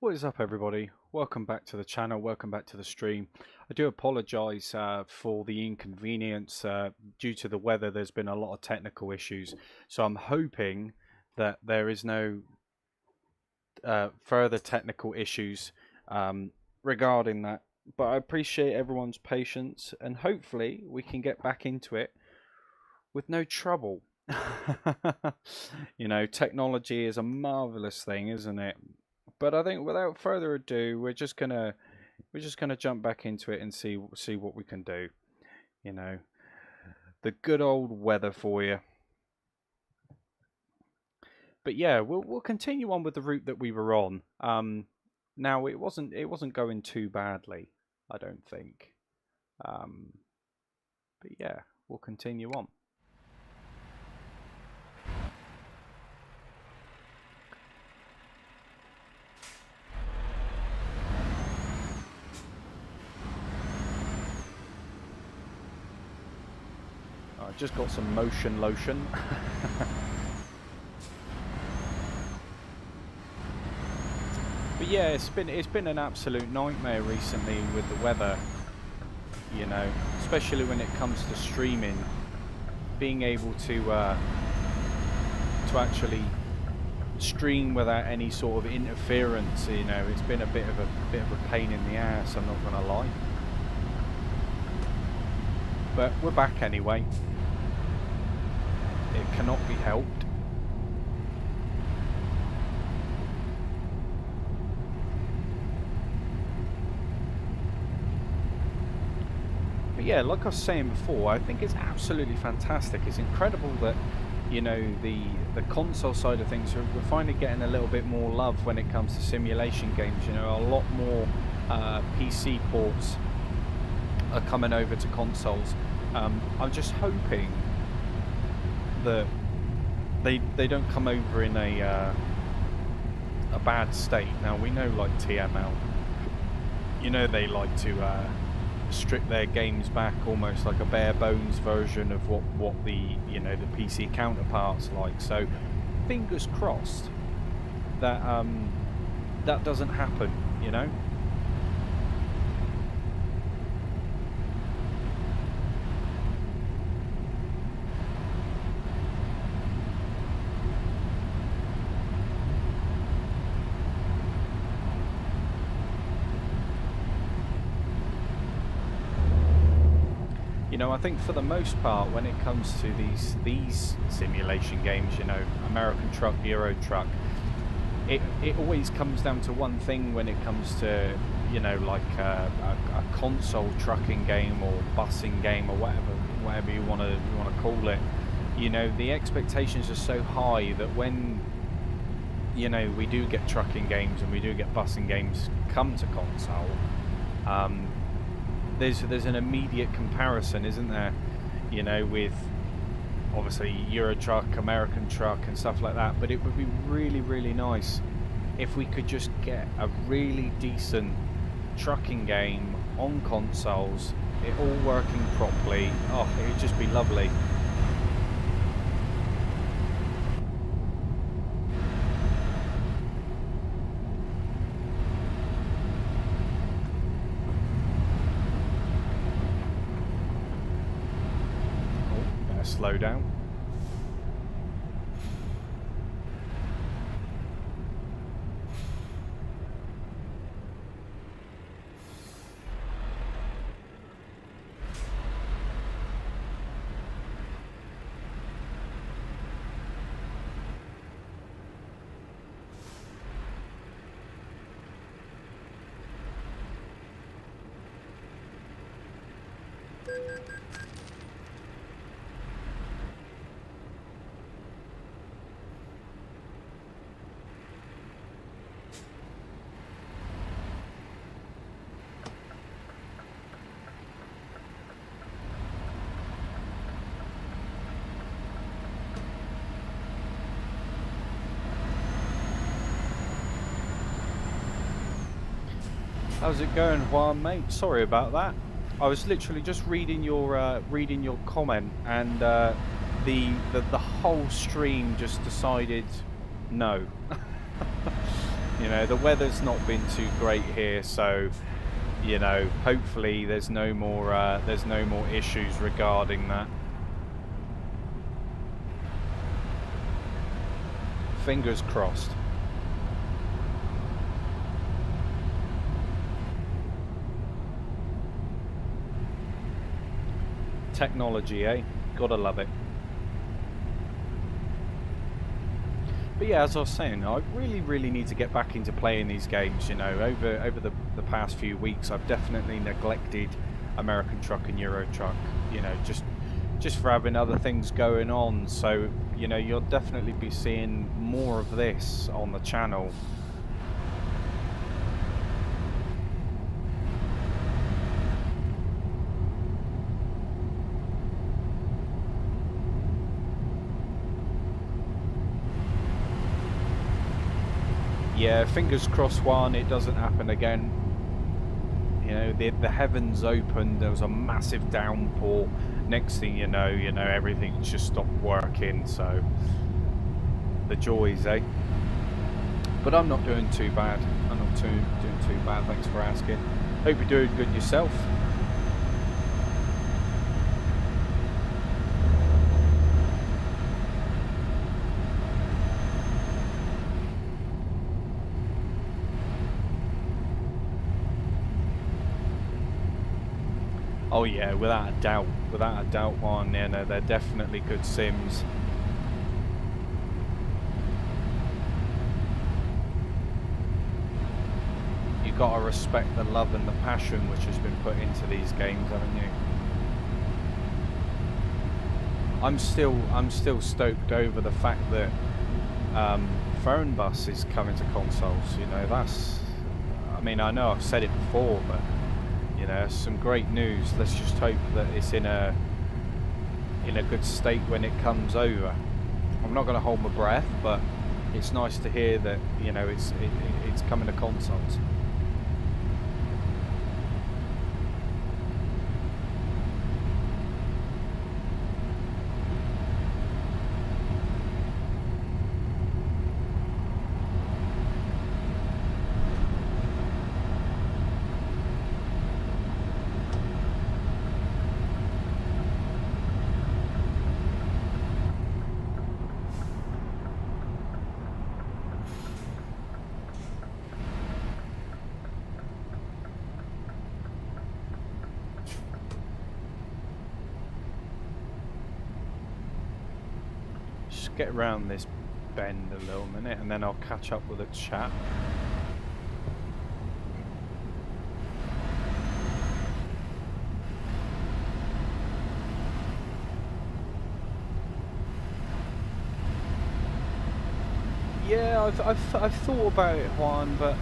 What is up, everybody? Welcome back to the channel, welcome back to the stream. I do apologize for the inconvenience. Due to the weather, there's been a lot of technical issues, so I'm hoping that there is no further technical issues regarding that. But I appreciate everyone's patience, and hopefully we can get back into it with no trouble. You know, technology is a marvelous thing, isn't it? But I think without further ado, we're just gonna jump back into it and see what we can do. You know, the good old weather for you. But yeah, we'll continue on with the route that we were on. Now it wasn't going too badly, I don't think. But yeah, we'll continue on. I just got some motion lotion. But yeah, it's been an absolute nightmare recently with the weather. You know, especially when it comes to streaming, being able to actually stream without any sort of interference. You know, it's been a bit of a pain in the ass, I'm not gonna lie. But we're back anyway. It cannot be helped. But yeah, like I was saying before, I think it's absolutely fantastic. It's incredible that, you know, the console side of things, we're finally getting a little bit more love when it comes to simulation games. You know, a lot more PC ports are coming over to consoles. I'm just hoping that they don't come over in a bad state. Now we know, like TML, you know, they like to strip their games back almost like a bare bones version of what the, you know, the PC counterparts like. So fingers crossed that that doesn't happen, you know. You know, I think for the most part, when it comes to these simulation games, you know, American Truck, Euro Truck, it always comes down to one thing when it comes to, you know, like a console trucking game or busing game or whatever you want to call it. You know, the expectations are so high that when, you know, we do get trucking games and we do get busing games come to console, there's an immediate comparison, isn't there? You know, with obviously Euro Truck, American Truck and stuff like that. But it would be really, really nice if we could just get a really decent trucking game on consoles, it all working properly. Oh, it would just be lovely. Slow down. How's it going, Juan, mate? Sorry about that. I was literally just reading your comment, and the whole stream just decided no. You know, the weather's not been too great here, so you know, hopefully there's no more issues regarding that. Fingers crossed. Technology, eh? Gotta love it. But yeah, as I was saying, I really need to get back into playing these games. You know, over the past few weeks, I've definitely neglected American Truck and Euro Truck. You know, just for having other things going on. So you know, you'll definitely be seeing more of this on the channel. Yeah, fingers crossed, Juan, it doesn't happen again. You know, the heavens opened, there was a massive downpour. Next thing you know, everything just stopped working, so the joys, eh? But I'm not doing too bad. I'm not doing too bad, thanks for asking. Hope you're doing good yourself. Oh yeah, without a doubt, Juan. You know, they're definitely good sims. You gotta respect the love and the passion which has been put into these games, haven't you? I'm still stoked over the fact that Phone Bus is coming to consoles. You know, that's, I mean, I know I've said it before, but you know, some great news. Let's just hope that it's in a good state when it comes over. I'm not going to hold my breath, but it's nice to hear that, you know, it's coming to consoles. Get around this bend a little minute and then I'll catch up with the chat. Yeah, I've thought about it, Juan, but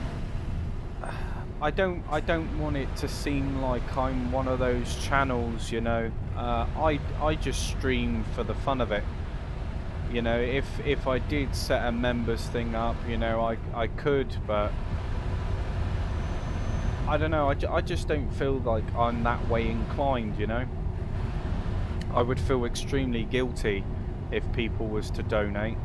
I don't want it to seem like I'm one of those channels, you know. I just stream for the fun of it. You know, if I did set a members thing up, you know, I could, but I don't know, I just don't feel like I'm that way inclined, you know. I would feel extremely guilty if people was to donate.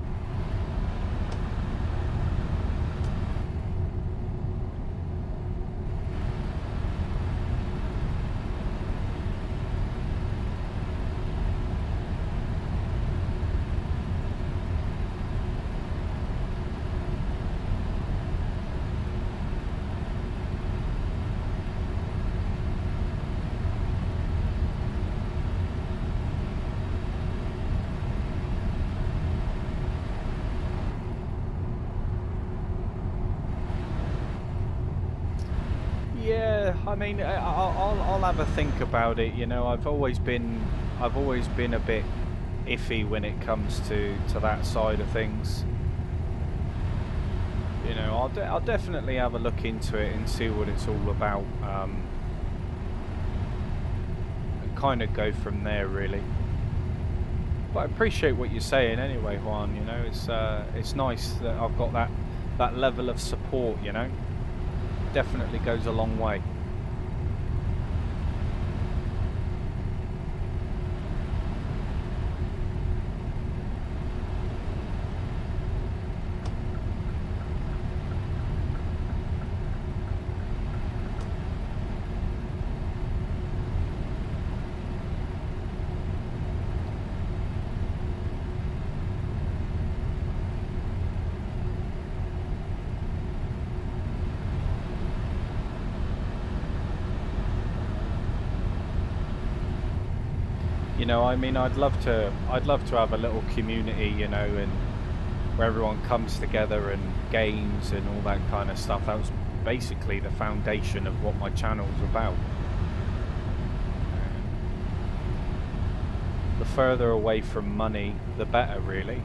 Yeah, I mean, I'll have a think about it. You know, I've always been a bit iffy when it comes to that side of things. You know, I'll definitely have a look into it and see what it's all about. And kind of go from there, really. But I appreciate what you're saying anyway, Juan. You know, it's nice that I've got that level of support. You know. Definitely goes a long way. You know, I mean, I'd love to have a little community, you know, and where everyone comes together and games and all that kind of stuff. That was basically the foundation of what my channel was about. The further away from money, the better, really.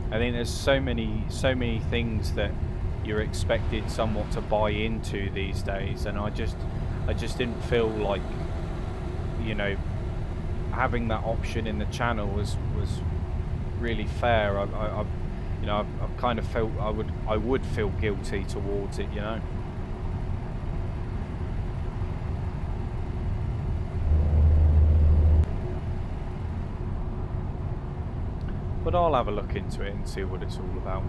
I think there's so many things that you're expected somewhat to buy into these days, and I just didn't feel like, you know, having that option in the channel was really fair. You know, I've kind of felt I would feel guilty towards it, you know. But I'll have a look into it and see what it's all about.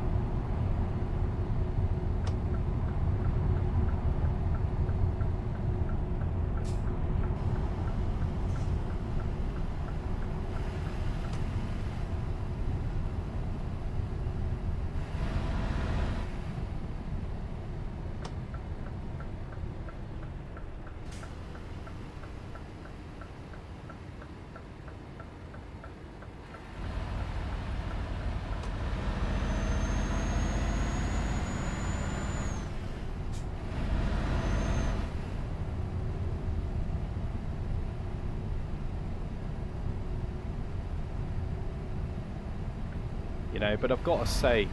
You know, but I've got to say,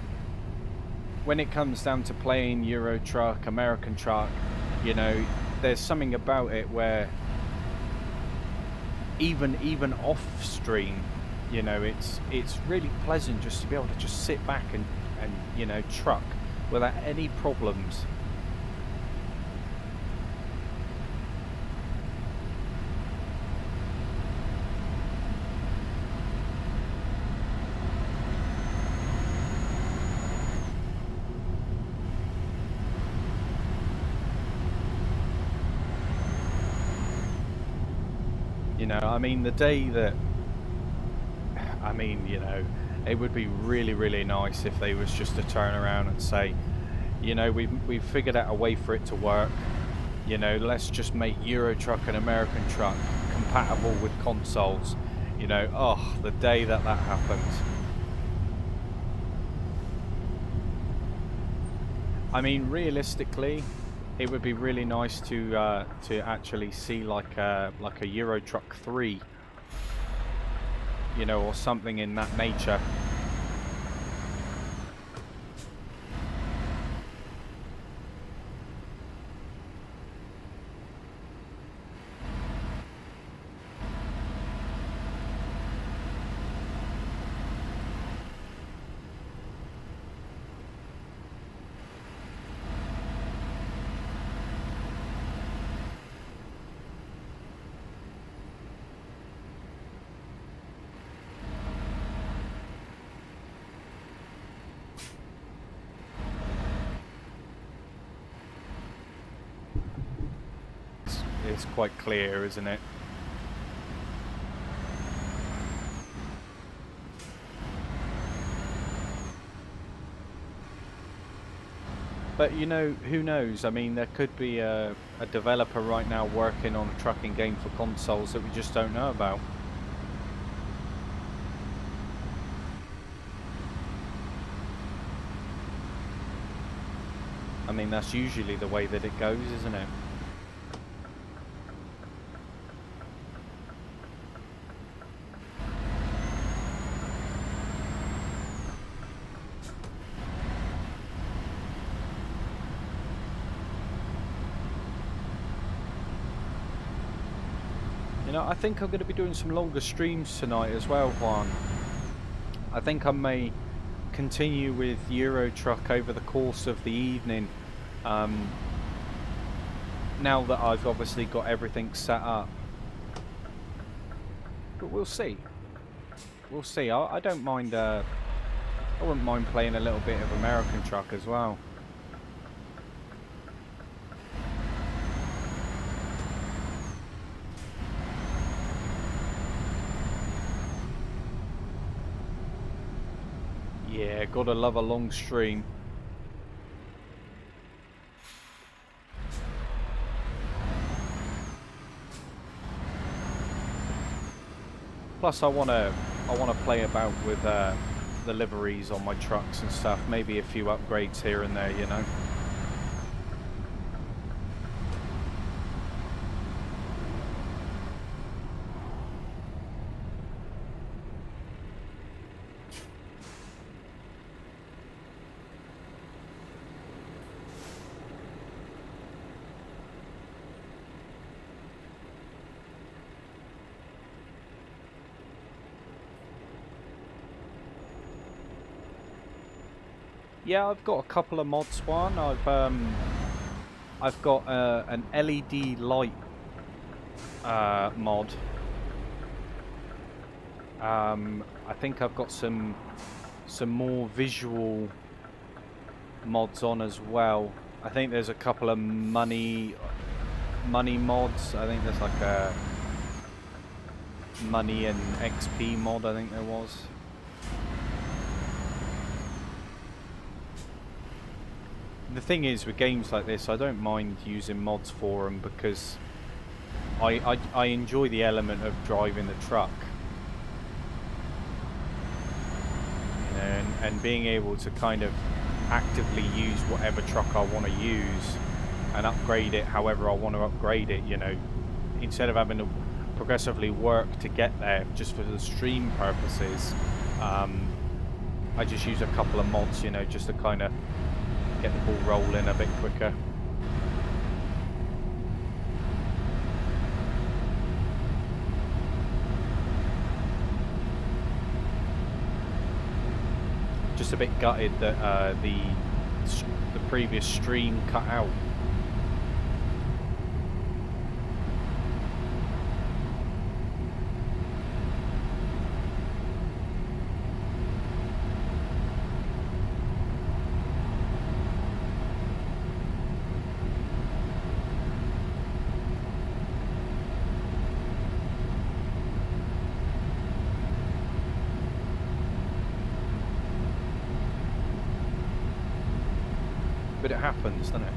when it comes down to playing Euro Truck, American Truck, you know, there's something about it where even off stream, you know, it's really pleasant just to be able to just sit back and you know, truck without any problems. You know, I mean, the day that, I mean, you know, it would be really nice if they was just to turn around and say, you know, we've figured out a way for it to work. You know, let's just make Euro Truck and American Truck compatible with consoles. You know, oh, the day that happened. I mean, realistically, it would be really nice to actually see like a Euro Truck 3, you know, or something in that nature. It's quite clear, isn't it? But you know, who knows? I mean, there could be a developer right now working on a trucking game for consoles that we just don't know about. I mean, that's usually the way that it goes, isn't it? You know, I think I'm going to be doing some longer streams tonight as well, Juan. I think I may continue with Euro Truck over the course of the evening. Now that I've obviously got everything set up. But we'll see. We'll see. I don't mind, I wouldn't mind playing a little bit of American Truck as well. Yeah, gotta love a long stream. Plus, I wanna play about with the liveries on my trucks and stuff. Maybe a few upgrades here and there, you know. Yeah, I've got a couple of mods. One, I've got an LED light mod. I think I've got some more visual mods on as well. I think there's a couple of money mods. I think there's like a money and XP mod, I think there was. The thing is, with games like this, I don't mind using mods for them because I enjoy the element of driving the truck. You know, and being able to kind of actively use whatever truck I want to use and upgrade it however I want to upgrade it, you know, instead of having to progressively work to get there just for the stream purposes. I just use a couple of mods, you know, just to kind of get the ball rolling a bit quicker. Just a bit gutted that the previous stream cut out. But it happens, doesn't it?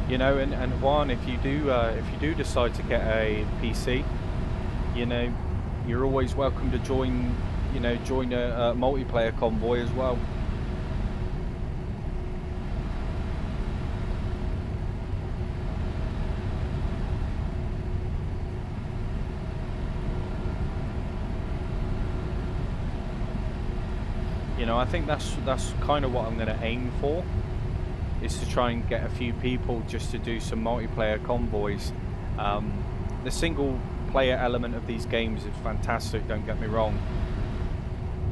You know, and Juan, if you do decide to get a PC, you know, you're always welcome to join a multiplayer convoy as well. You know, I think that's kind of what I'm going to aim for, is to try and get a few people just to do some multiplayer convoys. The single player element of these games is fantastic, don't get me wrong,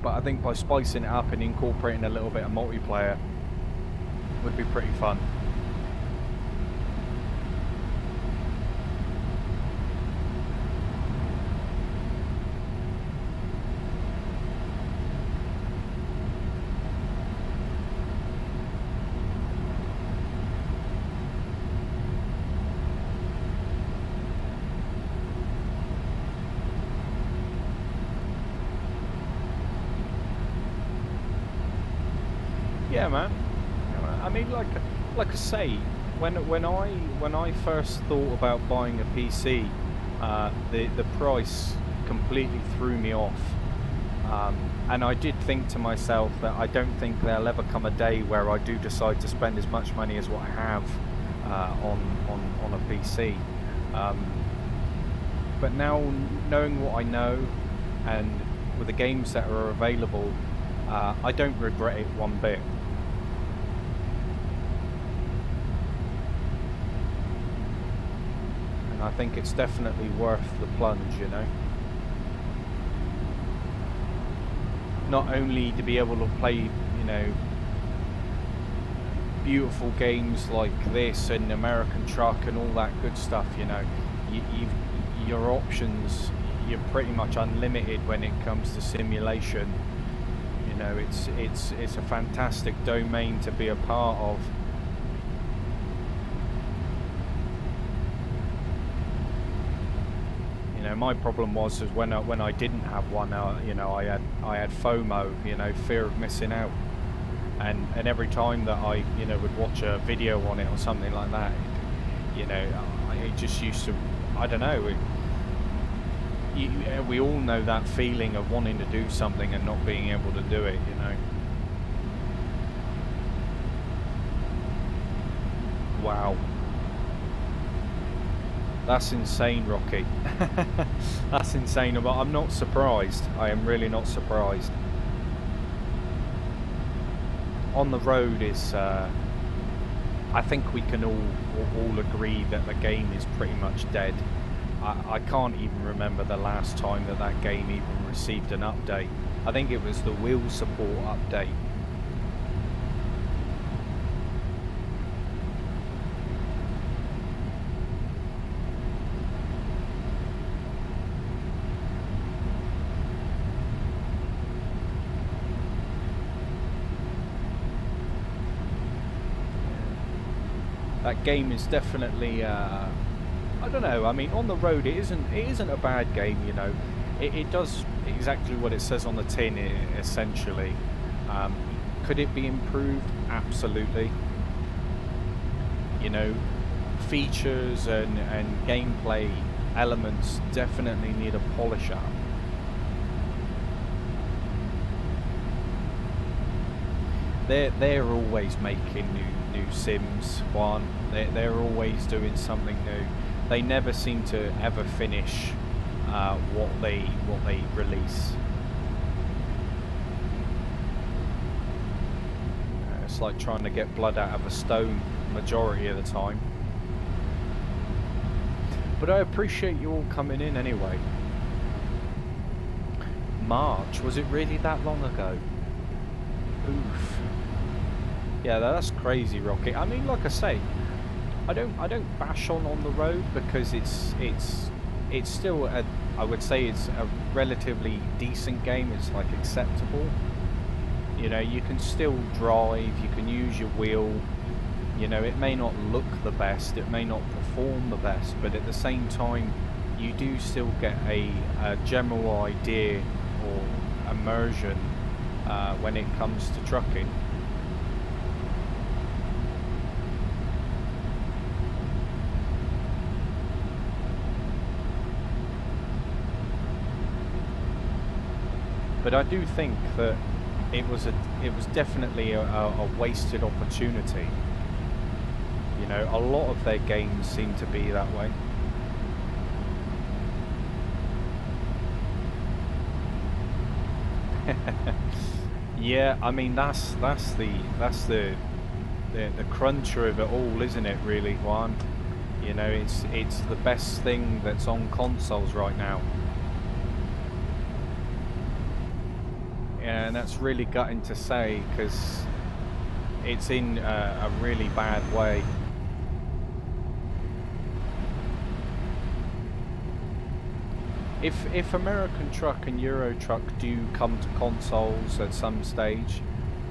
but I think by spicing it up and incorporating a little bit of multiplayer would be pretty fun. Yeah, man. I mean, like I say, when I first thought about buying a PC, the price completely threw me off, and I did think to myself that I don't think there'll ever come a day where I do decide to spend as much money as what I have on a PC. But now, knowing what I know, and with the games that are available, I don't regret it one bit. And I think it's definitely worth the plunge, you know. Not only to be able to play, you know, beautiful games like this and American Truck and all that good stuff, you know, your options, you're pretty much unlimited when it comes to simulation. You know, it's a fantastic domain to be a part of. You know, my problem was when I didn't have one, you know, I had FOMO, you know, fear of missing out, and every time that I, you know, would watch a video on it or something like that, you know, I just used to, I don't know. We all know that feeling of wanting to do something and not being able to do it, you know. Wow. That's insane, Rocky. That's insane, but I'm not surprised. I am really not surprised. On the road is, I think we can all agree that the game is pretty much dead. I can't even remember the last time that game even received an update. I think it was the wheel support update. That game is definitely, I don't know. I mean, on the road, it isn't a bad game. You know, it does exactly what it says on the tin, essentially. Could it be improved? Absolutely. You know, features and gameplay elements definitely need a polish up. They're always making new Sims. One, they're always doing something new. They never seem to ever finish what they release. It's like trying to get blood out of a stone majority of the time. But I appreciate you all coming in anyway. March, was it really that long ago? Oof. Yeah, that's crazy, Rocket. I mean, like I say, I don't bash on the road because it's still I would say it's a relatively decent game. It's like acceptable. You know, you can still drive, you can use your wheel. You know, it may not look the best, it may not perform the best, but at the same time, you do still get a general idea or immersion when it comes to trucking. But I do think that it was definitely a wasted opportunity. You know, a lot of their games seem to be that way. Yeah, I mean that's the cruncher of it all, isn't it? Really, Juan. You know, it's the best thing that's on consoles right now. And that's really gutting to say because it's in a really bad way. If American Truck and Euro Truck do come to consoles at some stage,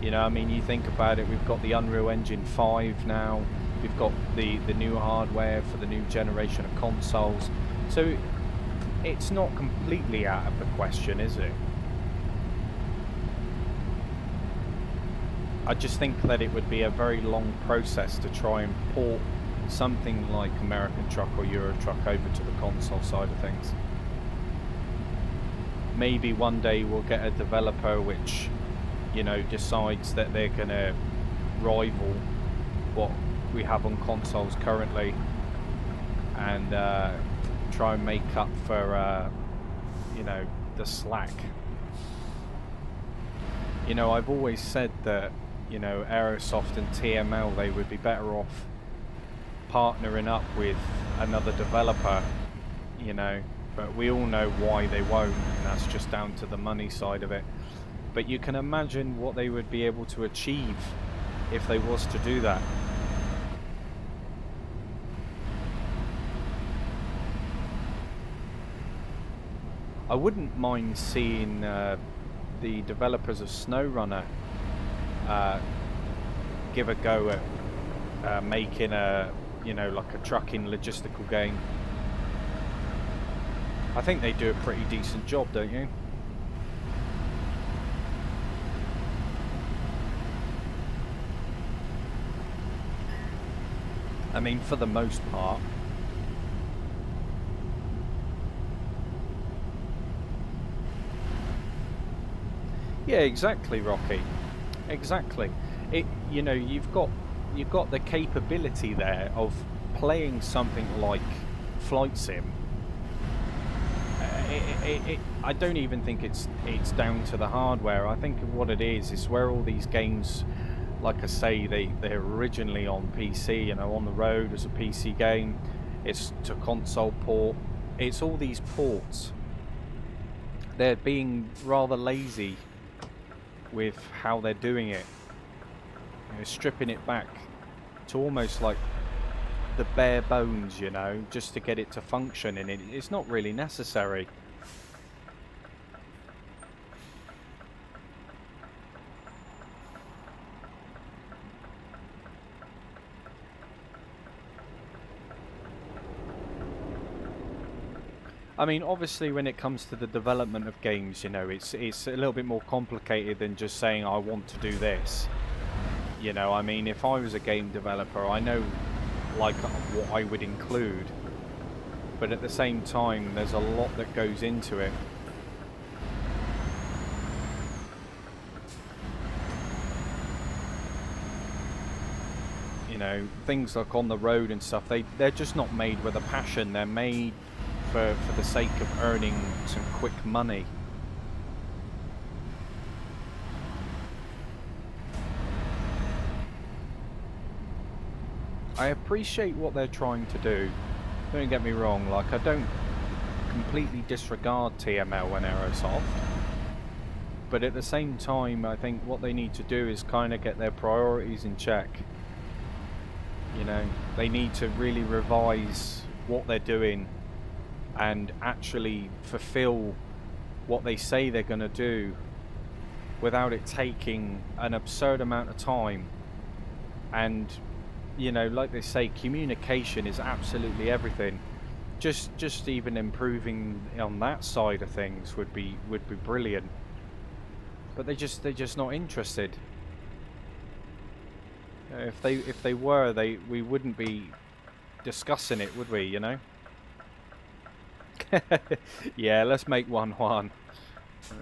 you know, I mean, you think about it, we've got the Unreal Engine 5 now, we've got the new hardware for the new generation of consoles, so it's not completely out of the question, is it? I just think that it would be a very long process to try and port something like American Truck or Euro Truck over to the console side of things. Maybe one day we'll get a developer which, you know, decides that they're going to rival what we have on consoles currently and try and make up for, you know, the slack. You know, I've always said that, you know, Aerosoft and TML, they would be better off partnering up with another developer, you know, but we all know why they won't, and that's just down to the money side of it. But you can imagine what they would be able to achieve if they was to do that. I wouldn't mind seeing the developers of SnowRunner give a go at making a, you know, like a trucking logistical game. I think they do a pretty decent job, don't you? I mean, for the most part. Yeah, exactly, Rocky. Exactly. You know, you've got the capability there of playing something like Flight Sim. I don't even think it's down to the hardware. I think what it is where all these games, like I say, they're originally on PC, you know, on the road as a PC game. It's to console port. It's all these ports. They're being rather lazy with how they're doing it. You know, stripping it back to almost like the bare bones, you know, just to get it to function, and it's not really necessary. I mean, obviously, when it comes to the development of games, you know, it's a little bit more complicated than just saying I want to do this. You know, I mean, if I was a game developer, I know, like, what I would include, but at the same time, there's a lot that goes into it. You know, things like on the road and stuff, they're just not made with a passion. They're made for the sake of earning some quick money. I appreciate what they're trying to do. Don't get me wrong, like, I don't completely disregard TML and Aerosoft, but at the same time, I think what they need to do is kind of get their priorities in check. You know, they need to really revise what they're doing and actually fulfill what they say they're going to do without it taking an absurd amount of time. And, you know, like they say, communication is absolutely everything. Just even improving on that side of things would be brilliant. But they're just not interested. If they were, we wouldn't be discussing it, would we, you know? Yeah, let's make one.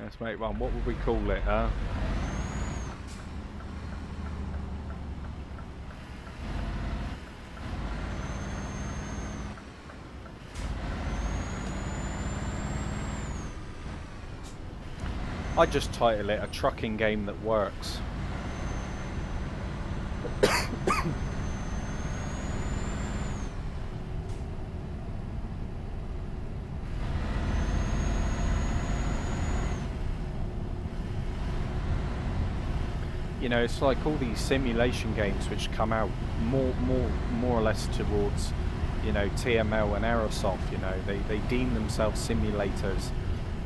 Let's make one. What would we call it, huh? I'd just title it a trucking game that works. You know, it's like all these simulation games which come out more or less towards, you know, TML and Aerosoft. You know, they deem themselves simulators,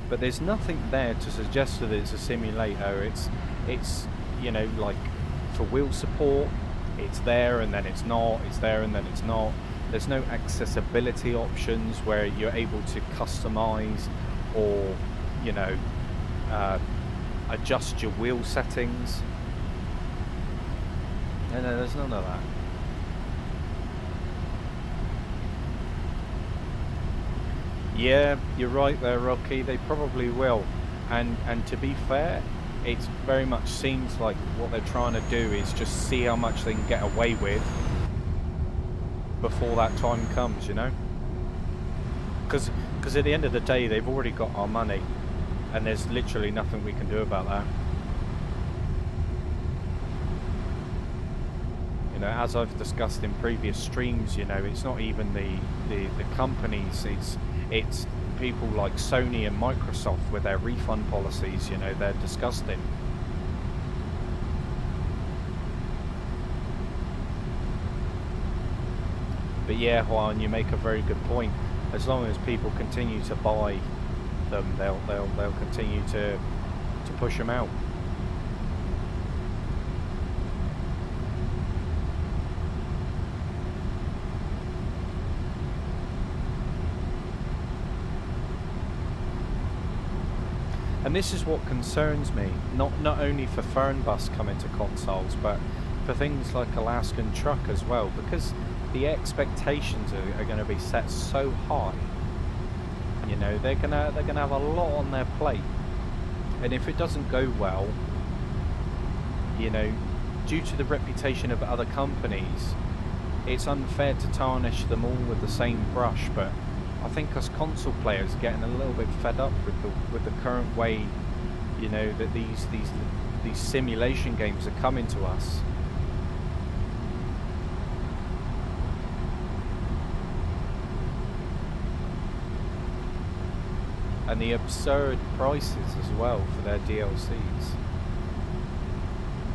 but there's nothing there to suggest that it's a simulator. It's you know, like, for wheel support, it's there and then it's not. It's there and then it's not. There's no accessibility options where you're able to customize or, you know, adjust your wheel settings. No, there's none of that. Yeah, you're right there, Rocky. They probably will. And to be fair, it very much seems like what they're trying to do is just see how much they can get away with before that time comes, you know? Because at the end of the day, they've already got our money, and there's literally nothing we can do about that. You know, as I've discussed in previous streams, you know, it's not even the companies, it's people like Sony and Microsoft with their refund policies. You know, they're disgusting. But yeah, Juan, you make a very good point. As long as people continue to buy them, they'll continue to push them out. And this is what concerns me, not only for Fernbus coming to consoles, but for things like Alaskan Truck as well, because the expectations are going to be set so high. You know, they're gonna have a lot on their plate, and if it doesn't go well, you know, due to the reputation of other companies, it's unfair to tarnish them all with the same brush. But I think us console players are getting a little bit fed up with the current way, you know, that these simulation games are coming to us. And the absurd prices as well for their DLCs.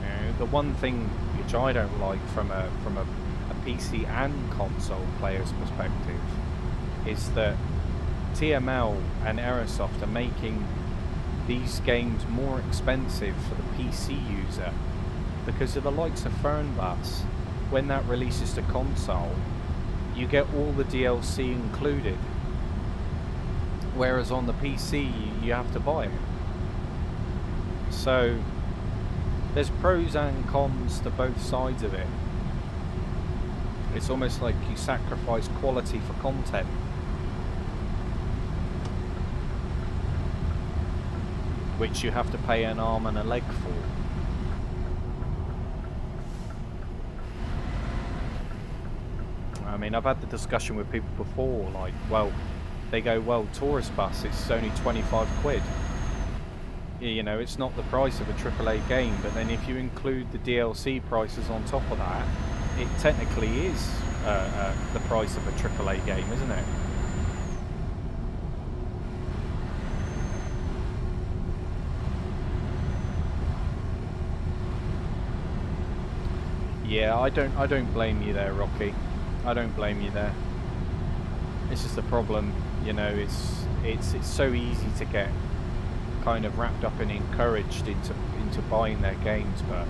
You know, the one thing which I don't like from a PC and console player's perspective is that TML and Aerosoft are making these games more expensive for the PC user, because of the likes of Fernbus, when that releases to console, you get all the DLC included, whereas on the PC you have to buy it. So there's pros and cons to both sides of it. It's almost like you sacrifice quality for content. Which you have to pay an arm and a leg for. I mean, I've had the discussion with people before, like, well, they go, well, Tourist Bus, it's only 25 quid. You know, it's not the price of a AAA game, but then if you include the DLC prices on top of that, it technically is the price of a AAA game, isn't it? Yeah, I don't blame you there, Rocky. I don't blame you there. It's just a problem, you know. It's so easy to get kind of wrapped up and encouraged into buying their games, but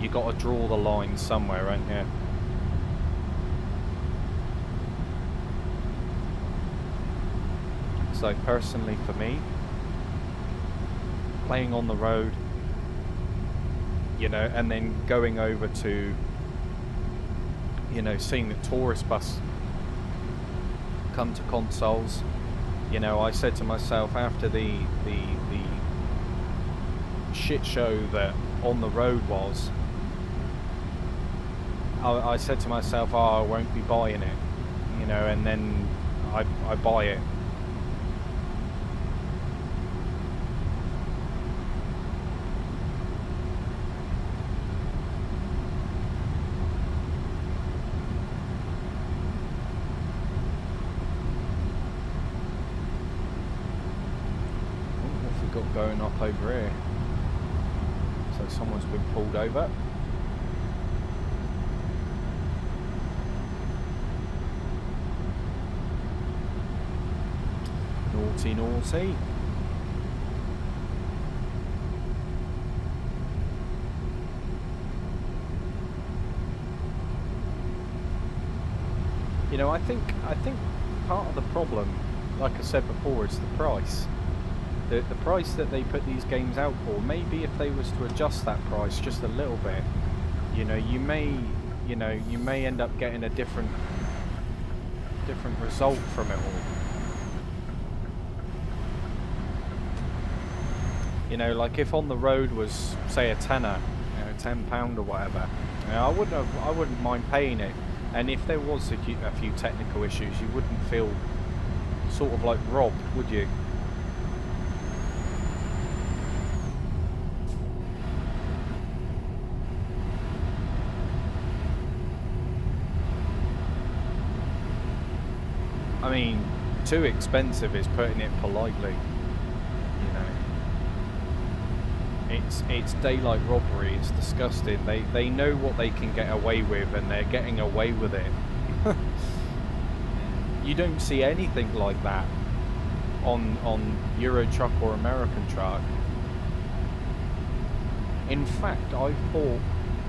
you got to draw the line somewhere, ain't you? So personally, for me, playing on the road, you know, and then going over to, you know, seeing the Tourist Bus come to consoles, you know, I said to myself after the shit show that On the Road was, I said to myself, oh, I won't be buying it, you know, and then I buy it. Going up over here, so someone's been pulled over. Naughty, naughty. You know, I think part of the problem, like I said before, is the price. The price that they put these games out for. Maybe if they was to adjust that price just a little bit, you know, you may end up getting a different result from it all. You know, like if On the Road was, say, a tenner, you know, £10 or whatever, you know, I wouldn't mind paying it. And if there was a few technical issues, you wouldn't feel sort of like robbed, would you? I mean, too expensive is putting it politely, you know. It's daylight robbery, it's disgusting. They know what they can get away with, and they're getting away with it. You don't see anything like that on Euro Truck or American Truck. In fact, I've bought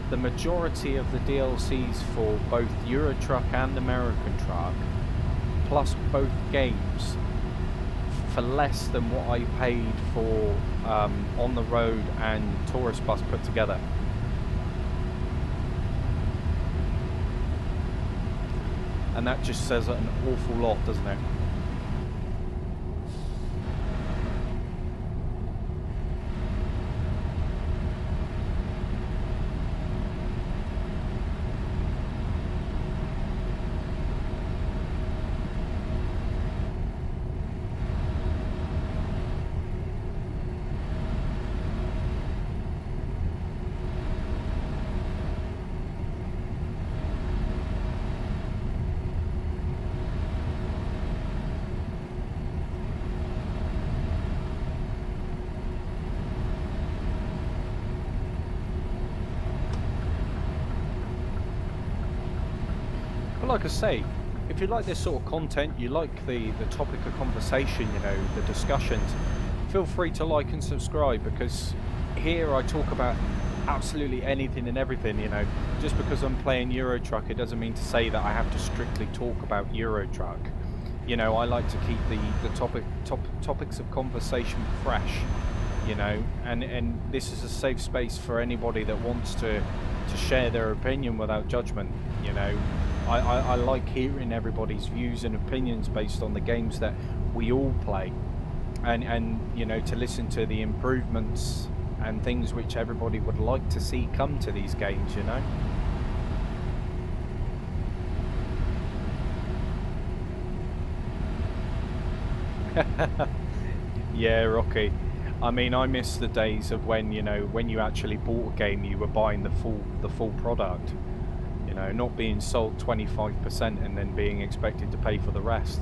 the majority of the DLCs for both Euro Truck and American Truck, plus both games, for less than what I paid for On the Road and Tourist Bus put together. And that just says an awful lot, doesn't it? But like I say, if you like this sort of content, you like the topic of conversation, you know, the discussions, feel free to like and subscribe, because here I talk about absolutely anything and everything, you know. Just because I'm playing Euro Truck, it doesn't mean to say that I have to strictly talk about Euro Truck. You know, I like to keep the topics of conversation fresh, you know, and this is a safe space for anybody that wants to share their opinion without judgment, you know. I like hearing everybody's views and opinions based on the games that we all play, and you know, to listen to the improvements and things which everybody would like to see come to these games, you know. Yeah, Rocky. I mean, I miss the days of when, you know, when you actually bought a game, you were buying the full product. You know, not being sold 25% and then being expected to pay for the rest.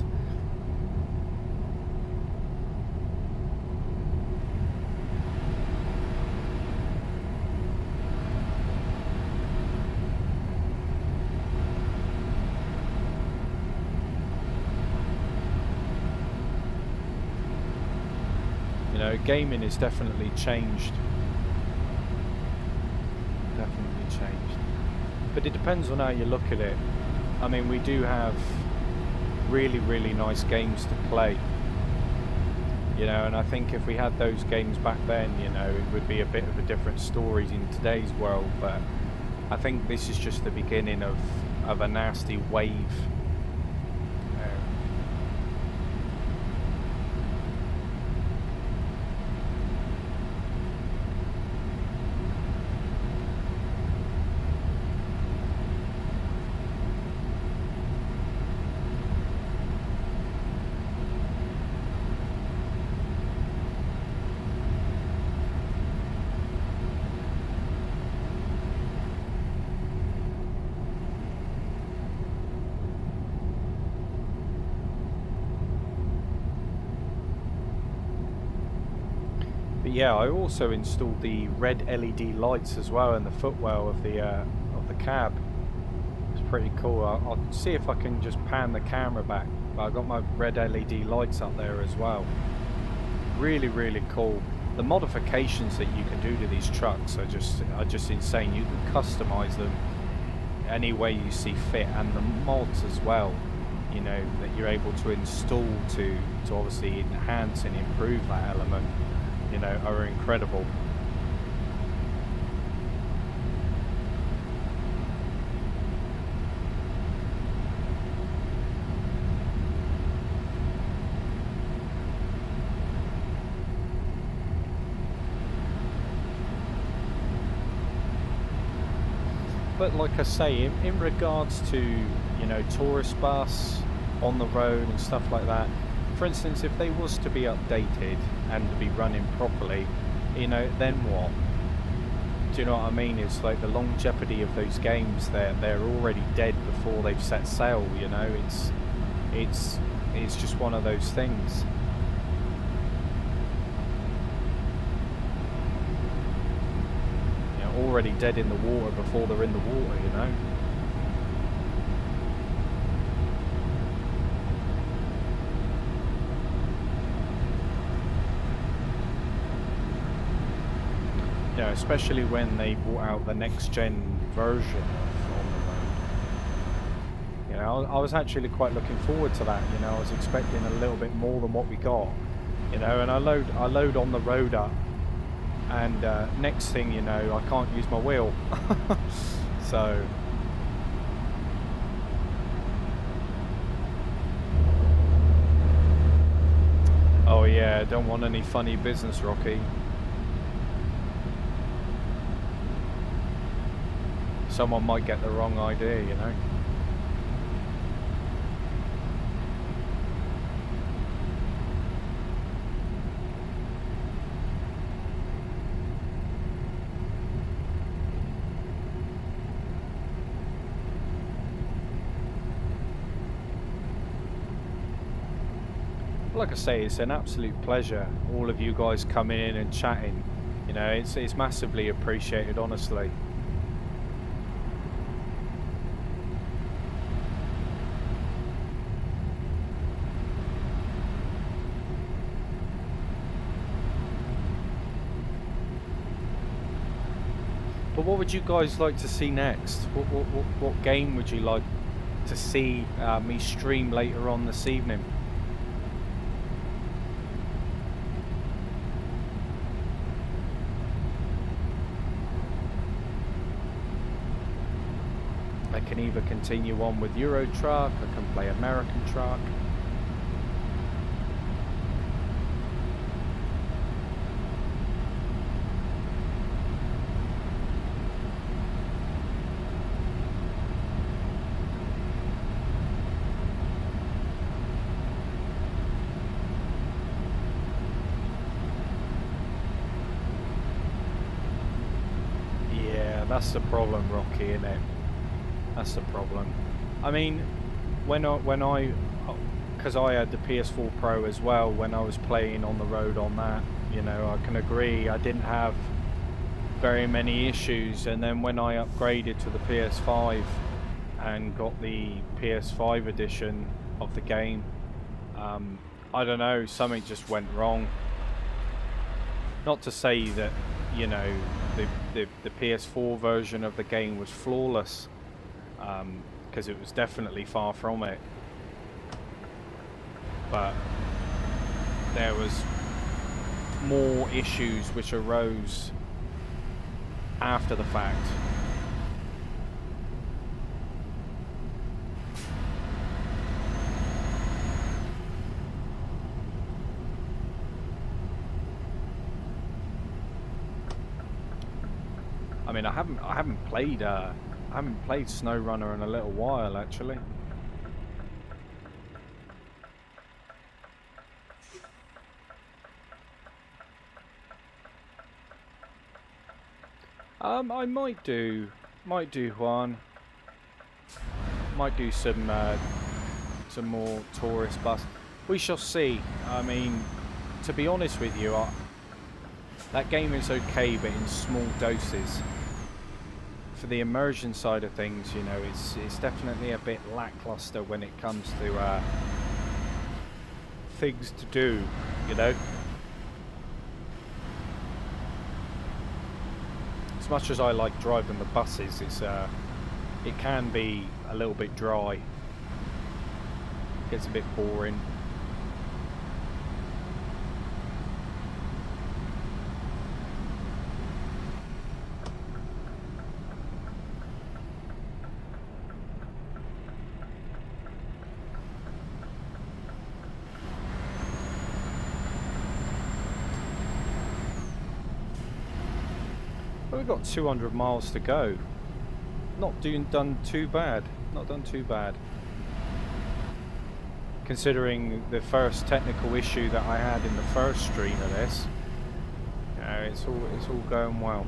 You know, gaming has definitely changed. Definitely changed. But it depends on how you look at it. I mean, we do have really, really nice games to play. You know, and I think if we had those games back then, you know, it would be a bit of a different story in today's world. But I think this is just the beginning of a nasty wave. Yeah, I also installed the red LED lights as well in the footwell of the cab. It's pretty cool. I'll see if I can just pan the camera back. But I've got my red LED lights up there as well. Really, really cool. The modifications that you can do to these trucks are just insane. You can customize them any way you see fit, and the mods as well, you know, that you're able to install to obviously enhance and improve that element, you know, are incredible. But like I say, in regards to, you know, tourist bus, on the road and stuff like that, for instance, if they was to be updated and to be running properly, you know, then what? Do you know what I mean? It's like the longevity of those games, they're already dead before they've set sail, you know. It's just one of those things. You know, already dead in the water before they're in the water, you know. especially when they brought out the next gen version of On the Road. You know, I was actually quite looking forward to that. You know, I was expecting a little bit more than what we got. You know, and I load On the Road up, and next thing you know, I can't use my wheel. So. Oh yeah, don't want any funny business, Rocky. Someone might get the wrong idea, you know. Like I say, it's an absolute pleasure, all of you guys coming in and chatting. You know, it's massively appreciated, honestly. But what would you guys like to see next? What game would you like to see me stream later on this evening? I can either continue on with Euro Truck, I can play American Truck. Yeah, that's the problem, Rocky, isn't it? That's the problem. I mean, when I, because I had the PS4 Pro as well, when I was playing On the Road on that, you know, I can agree I didn't have very many issues. And then when I upgraded to the PS5 and got the PS5 edition of the game, I don't know, something just went wrong. Not to say that, you know, the PS4 version of the game was flawless. Because it was definitely far from it, but there was more issues which arose after the fact. I mean, I haven't played SnowRunner in a little while, actually. I might do one. Might do some more tourist bus. We shall see. I mean, to be honest with you, that game is okay, but in small doses. For the immersion side of things, you know, it's definitely a bit lackluster when it comes to things to do, you know. As much as I like driving the buses, it can be a little bit dry. Gets a bit boring. We've got 200 miles to go. Not done too bad. Not done too bad. Considering the first technical issue that I had in the first stream of this, you know, it's all going well.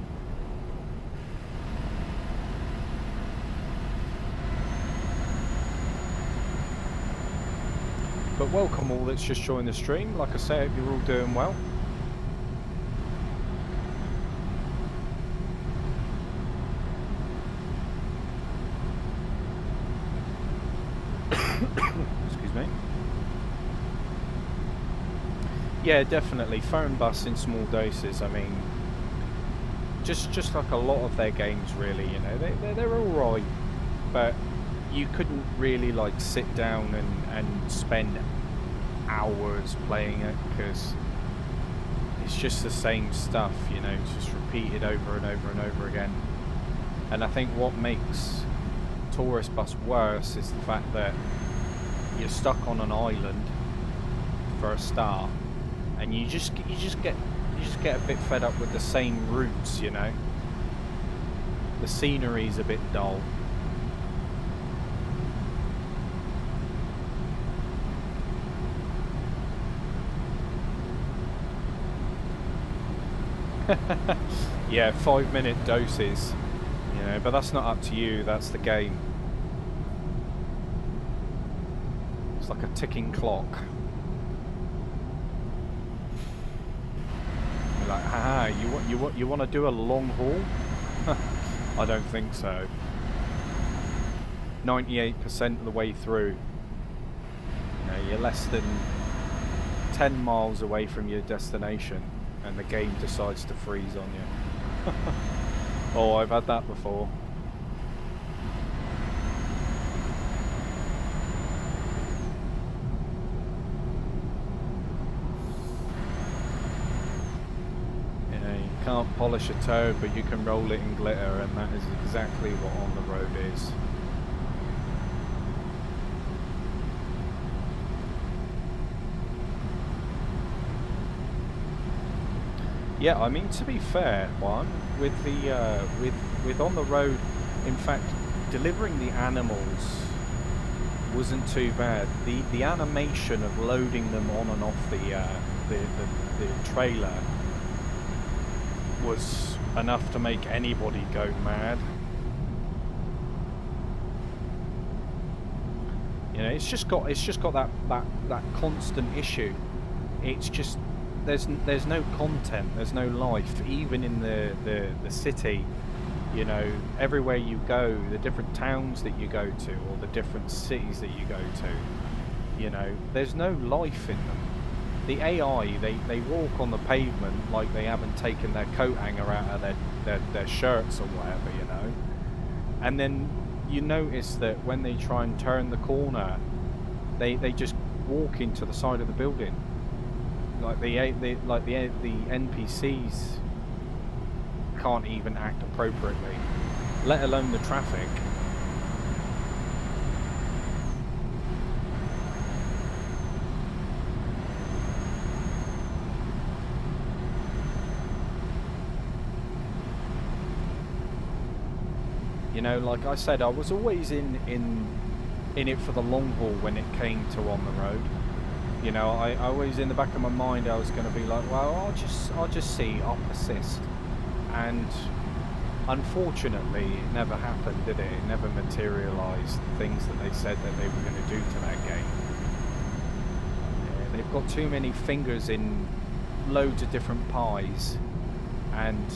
But welcome all that's just joined the stream. Like I say, I hope you're all doing well. Excuse me. Yeah, definitely. Phone bus in small doses. I mean, just like a lot of their games, really. You know, they're all right, but you couldn't really like sit down and spend hours playing it, because it's just the same stuff, you know, just repeated over and over and over again. And I think what makes Tourist Bus worse is the fact that you're stuck on an island for a start, and you just get a bit fed up with the same routes, you know. The scenery's a bit dull. Yeah, 5-minute doses, you know, but that's not up to you, that's the game. It's like a ticking clock. You're like, haha, you want to do a long haul? I don't think so. 98% of the way through. You know, you're less than 10 miles away from your destination, and the game decides to freeze on you. Oh, I've had that before. You know, you can't polish a turd, but you can roll it in glitter, and that is exactly what On the Road is. Yeah, I mean, to be fair, with the with On the Road, in fact, delivering the animals wasn't too bad. The animation of loading them on and off the trailer was enough to make anybody go mad. You know, it's just got that constant issue. It's just there's no content, there's no life, even in the city. You know, everywhere you go, the different towns that you go to, or the different cities that you go to, you know, there's no life in them. The AI, they walk on the pavement like they haven't taken their coat hanger out of their shirts or whatever, you know. And then you notice that when they try and turn the corner, they just walk into the side of the building. Like the NPCs can't even act appropriately, let alone the traffic. You know, like I said, I was always in it for the long haul when it came to On the Road. You know, I always, in the back of my mind, I was going to be like, well, I'll just see, I'll persist. And unfortunately, it never happened, did it? It never materialised the things that they said that they were going to do to that game. Yeah, they've got too many fingers in loads of different pies, and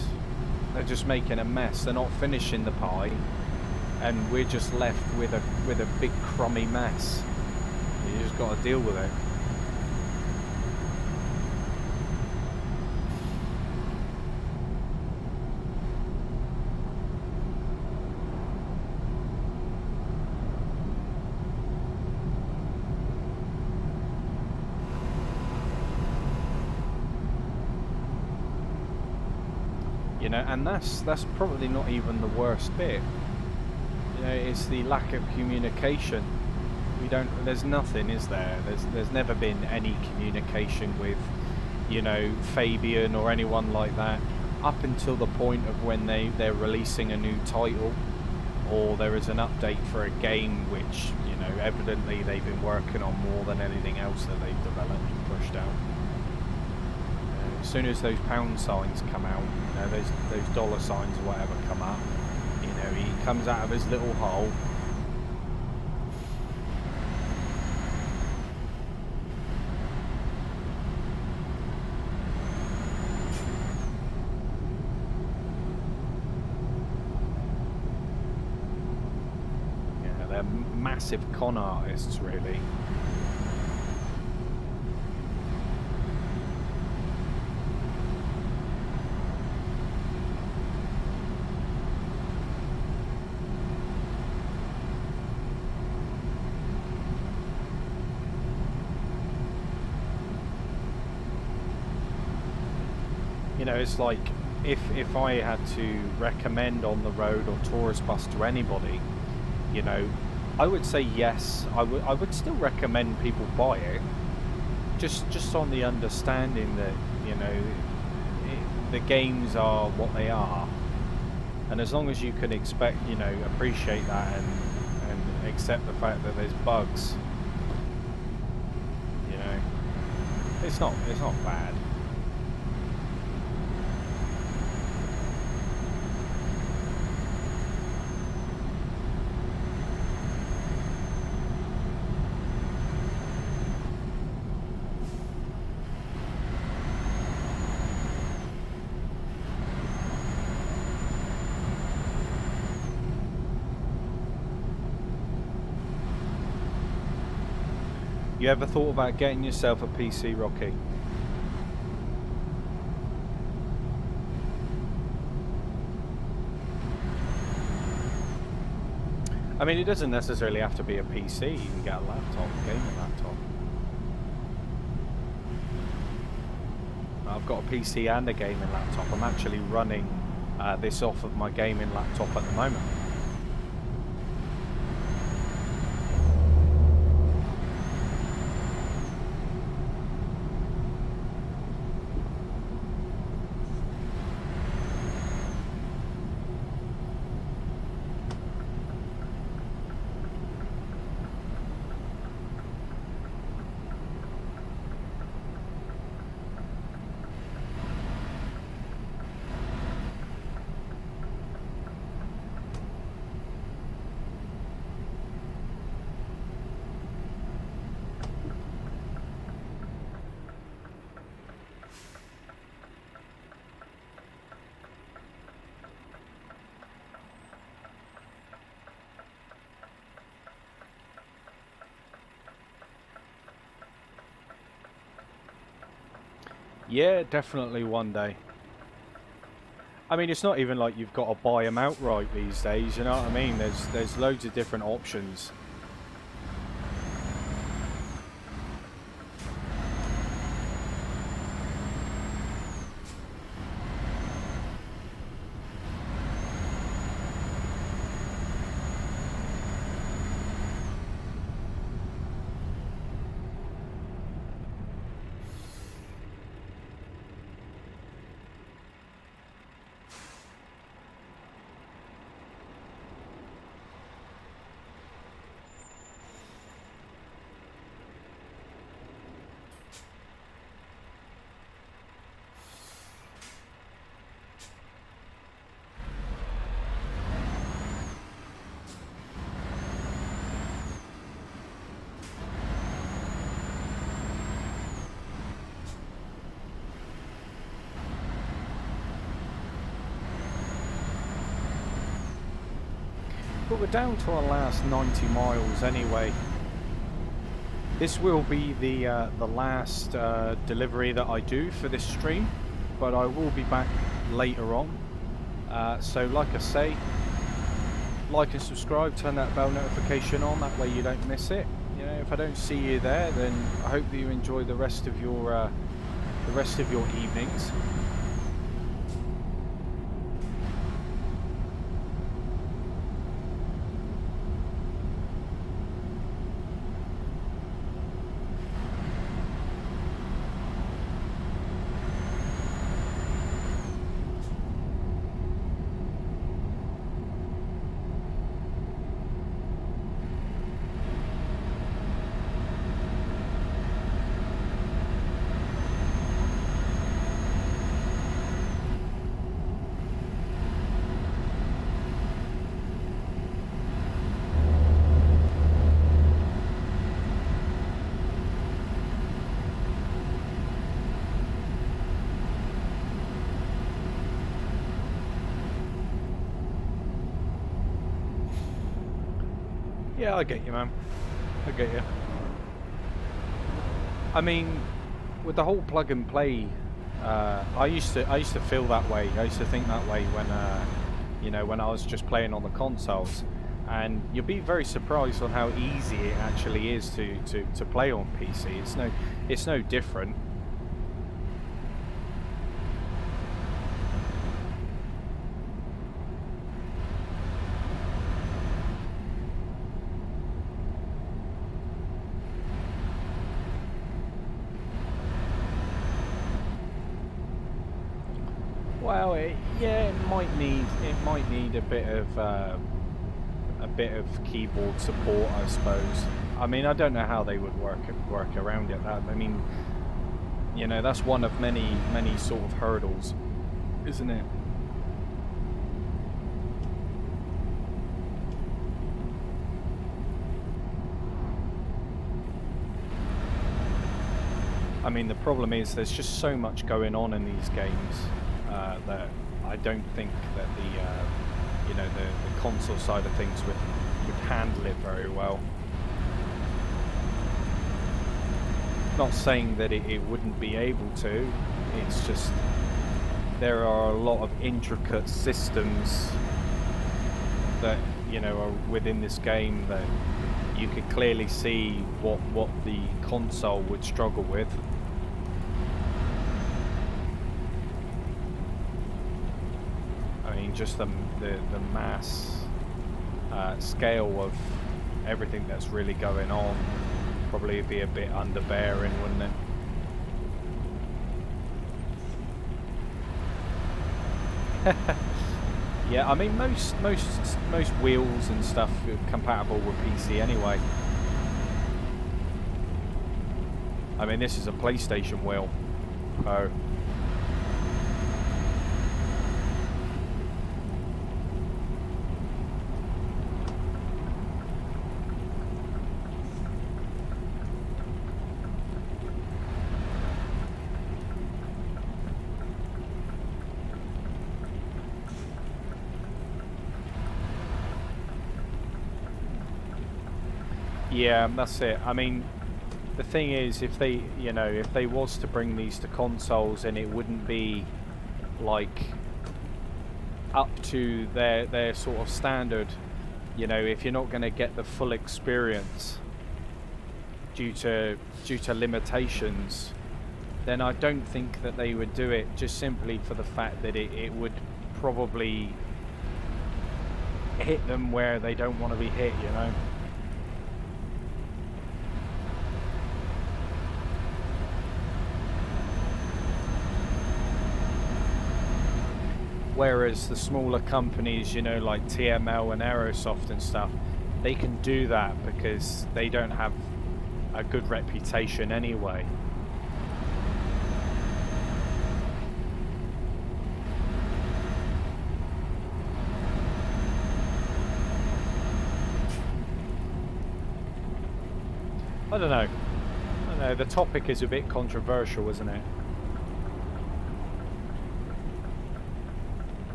they're just making a mess. They're not finishing the pie, and we're just left with a big crummy mess. You just got to deal with it. You know, and that's probably not even the worst bit. You know, it's the lack of communication. There's nothing, is there? There's never been any communication with, you know, Fabian or anyone like that, up until the point of when they're releasing a new title, or there is an update for a game which, you know, evidently they've been working on more than anything else that they've developed and pushed out. As soon as those pound signs come out, you know, those dollar signs or whatever come up, you know, he comes out of his little hole. Yeah, they're massive con artists, really. You know, it's like if I had to recommend on the road or tourist bus to anybody, you know, I would say yes. I would still recommend people buy it, just on the understanding that, you know, the games are what they are, and as long as you can appreciate that and accept the fact that there's bugs, you know, it's not bad. You ever thought about getting yourself a PC, Rocky? I mean, it doesn't necessarily have to be a PC. You can get a laptop, a gaming laptop. I've got a PC and a gaming laptop. I'm actually running this off of my gaming laptop at the moment. Yeah, definitely one day. I mean, it's not even like you've got to buy them outright these days, you know what I mean? There's loads of different options. But we're down to our last 90 miles anyway. This will be the last delivery that I do for this stream, but I will be back later on. So like I say, like and subscribe, turn that bell notification on, that way you don't miss it. You know, if I don't see you there, then I hope that you enjoy the rest of your evenings. Yeah, I get you, man. I get you. I mean, with the whole plug and play, I used to feel that way. I used to think that way when, you know, when I was just playing on the consoles. And you'll be very surprised on how easy it actually is to play on PC. It's no different. Well, yeah, it might need a bit of keyboard support, I suppose. I mean, I don't know how they would work around it. I mean, you know, that's one of many sort of hurdles, isn't it? I mean, the problem is there's just so much going on in these games that I don't think that the you know, the console side of things would handle it very well. Not saying that it wouldn't be able to. It's just there are a lot of intricate systems that, you know, are within this game that you could clearly see what the console would struggle with. I mean, just the mass scale of everything that's really going on probably be a bit underbearing, wouldn't it? Yeah, I mean most wheels and stuff are compatible with PC anyway. I mean, this is a PlayStation wheel, so yeah, that's it. I mean, the thing is, if they, you know, if they was to bring these to consoles, and it wouldn't be like up to their sort of standard, you know, if you're not going to get the full experience due to limitations, then I don't think that they would do it, just simply for the fact that it would probably hit them where they don't want to be hit, you know. Whereas the smaller companies, you know, like TML and Aerosoft and stuff, they can do that because they don't have a good reputation anyway. I don't know. I don't know. The topic is a bit controversial, isn't it?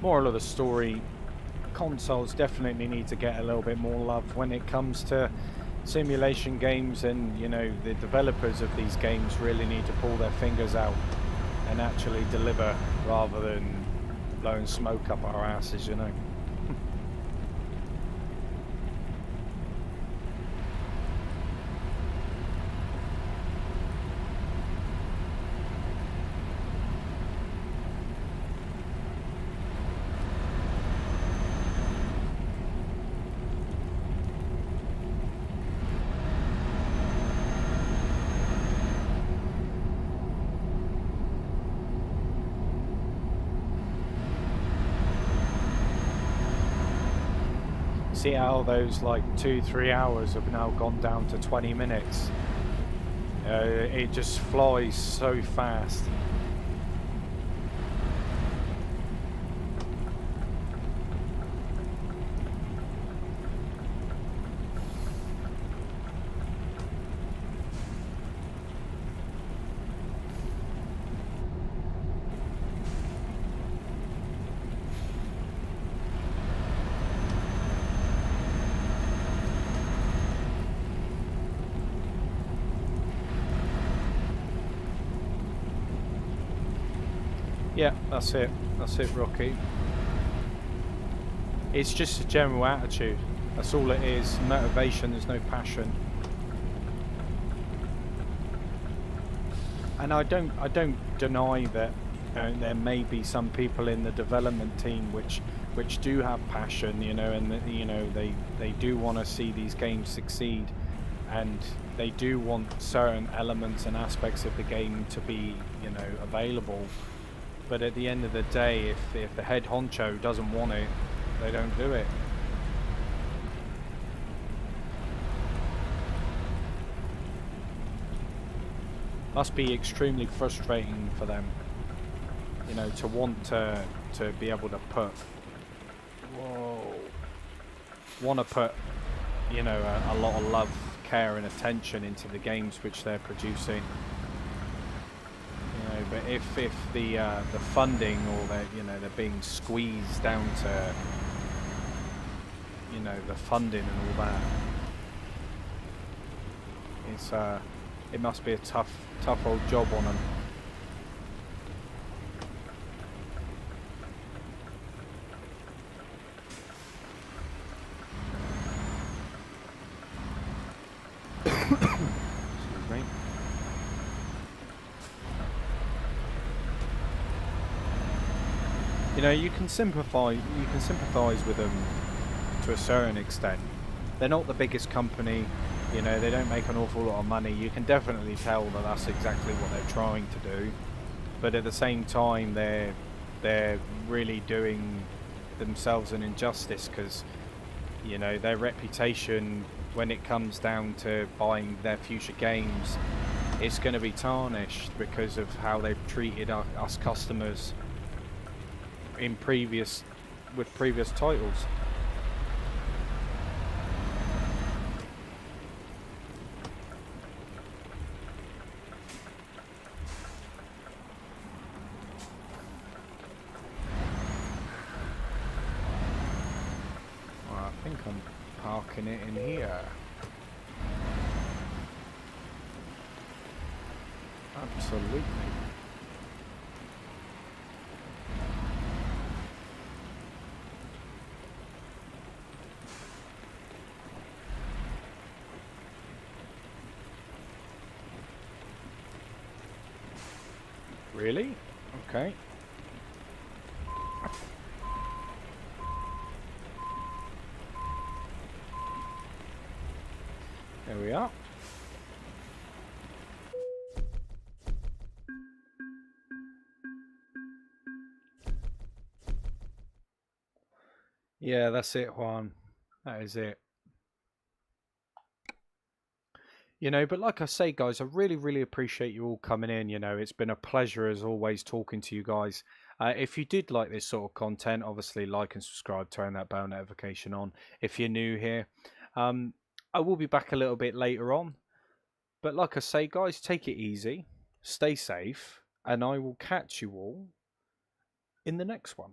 Moral of the story, consoles definitely need to get a little bit more love when it comes to simulation games, and, you know, the developers of these games really need to pull their fingers out and actually deliver, rather than blowing smoke up our asses, you know. See how those like 2-3 hours have now gone down to 20 minutes. It just flies so fast. Yeah, that's it, Rocky. It's just a general attitude. That's all it is. Motivation, there's no passion. And I don't deny that, you know, there may be some people in the development team which do have passion, you know, and you know, they do want to see these games succeed. and they do want certain elements and aspects of the game to be, you know, available. But at the end of the day, if the head honcho doesn't want it, they don't do it. Must be extremely frustrating for them, you know, to want to be able to put, want to put, you know, a lot of love, care, and attention into the games which they're producing. You know, but if the funding, or they're being squeezed down to, you know, the funding and all that, it's it must be a tough old job on them. Excuse me. You know, you can sympathise with them to a certain extent. They're not the biggest company, you know, they don't make an awful lot of money. You can definitely tell that that's exactly what they're trying to do. But at the same time, they're really doing themselves an injustice, because, you know, their reputation when it comes down to buying their future games, it's going to be tarnished because of how they've treated us customers in previous titles. Well, I think I'm parking it in here. Absolutely. Really? Okay. There we are. Yeah, that's it, Juan. That is it. You know, but like I say, guys, I really, really appreciate you all coming in. You know, it's been a pleasure as always talking to you guys. If you did like this sort of content, obviously like and subscribe, turn that bell notification on if you're new here. I will be back a little bit later on. But like I say, guys, take it easy, stay safe, and I will catch you all in the next one.